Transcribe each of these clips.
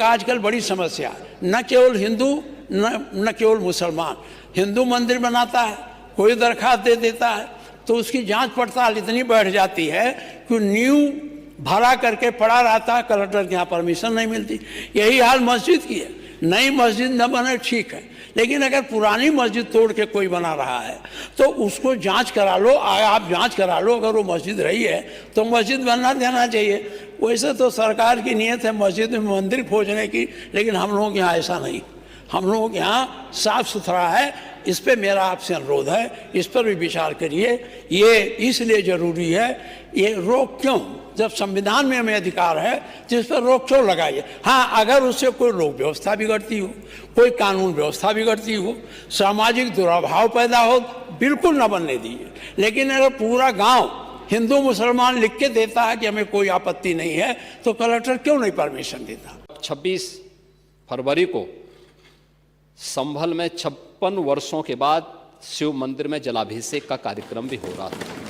आजकल बड़ी समस्या है, न केवल हिंदू न केवल मुसलमान। हिंदू मंदिर बनाता है, कोई दरखास्त दे देता है तो उसकी जांच पड़ताल इतनी बढ़ जाती है कि न्यू भरा करके पड़ा रहता है, कलेक्टर के यहाँ परमिशन नहीं मिलती। यही हाल मस्जिद की है। नई मस्जिद न बने ठीक है, लेकिन अगर पुरानी मस्जिद तोड़ के कोई बना रहा है तो उसको जांच करा लो। आप जांच करा लो, अगर वो मस्जिद रही है तो मस्जिद बनना देना चाहिए। वैसे तो सरकार की नीयत है मस्जिद में मंदिर खोजने की, लेकिन हम लोगों के यहाँ ऐसा नहीं। हम लोगों के यहाँ साफ सुथरा है। इस पे मेरा आपसे अनुरोध है, इस पर भी विचार करिए। ये इसलिए जरूरी है। ये रोक क्यों, जब संविधान में हमें अधिकार है तो इस पर रोक क्यों लगाइए। हाँ, अगर उससे कोई लोक व्यवस्था बिगड़ती हो, कोई कानून व्यवस्था बिगड़ती हो, सामाजिक दुराभाव पैदा हो, बिल्कुल न बनने दीजिए। लेकिन अगर पूरा गांव हिंदू मुसलमान लिख के देता है कि हमें कोई आपत्ति नहीं है, तो कलेक्टर क्यों नहीं परमिशन देता। 26 फरवरी को संभल में 56 वर्षों के बाद शिव मंदिर में जलाभिषेक का कार्यक्रम भी हो रहा था।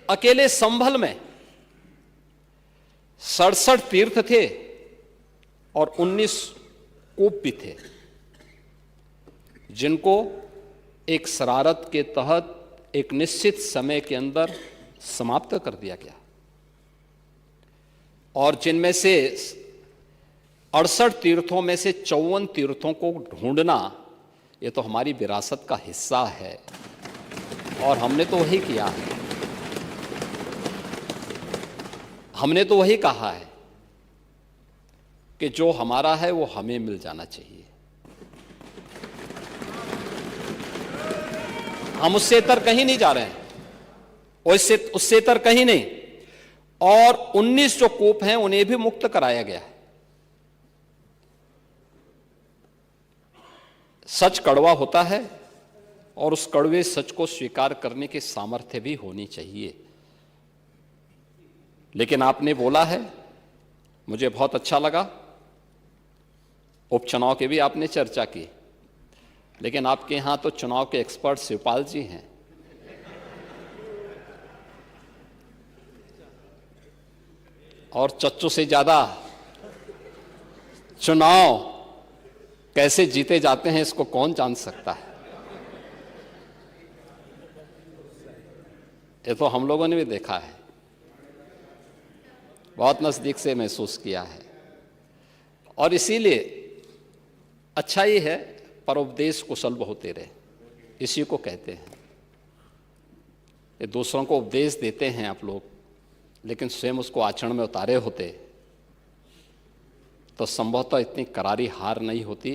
अकेले संभल में 67 तीर्थ थे और 19 कूप भी थे, जिनको एक शरारत के तहत एक निश्चित समय के अंदर समाप्त कर दिया गया। और जिनमें से 68 तीर्थों में से 54 तीर्थों को ढूंढना, ये तो हमारी विरासत का हिस्सा है और हमने तो वही किया है। हमने तो वही कहा है कि जो हमारा है वो हमें मिल जाना चाहिए। हम उससे इतर कहीं नहीं जा रहे हैं, उससे इतर कहीं नहीं। और 19 जो कूप हैं उन्हें भी मुक्त कराया गया है। सच कड़वा होता है और उस कड़वे सच को स्वीकार करने की सामर्थ्य भी होनी चाहिए। लेकिन आपने बोला है, मुझे बहुत अच्छा लगा। उपचुनाव की भी आपने चर्चा की, लेकिन आपके यहां तो चुनाव के एक्सपर्ट शिवपाल जी हैं। और चच्चू से ज्यादा चुनाव कैसे जीते जाते हैं इसको कौन जान सकता है। ये तो हम लोगों ने भी देखा है, बहुत नजदीक से महसूस किया है। और इसीलिए अच्छा ही है, परोपदेश कुशल बहुते रहे, इसी को कहते हैं। ये दूसरों को उपदेश देते हैं आप लोग, लेकिन स्वयं उसको आचरण में उतारे होते तो संभवतः इतनी करारी हार नहीं होती।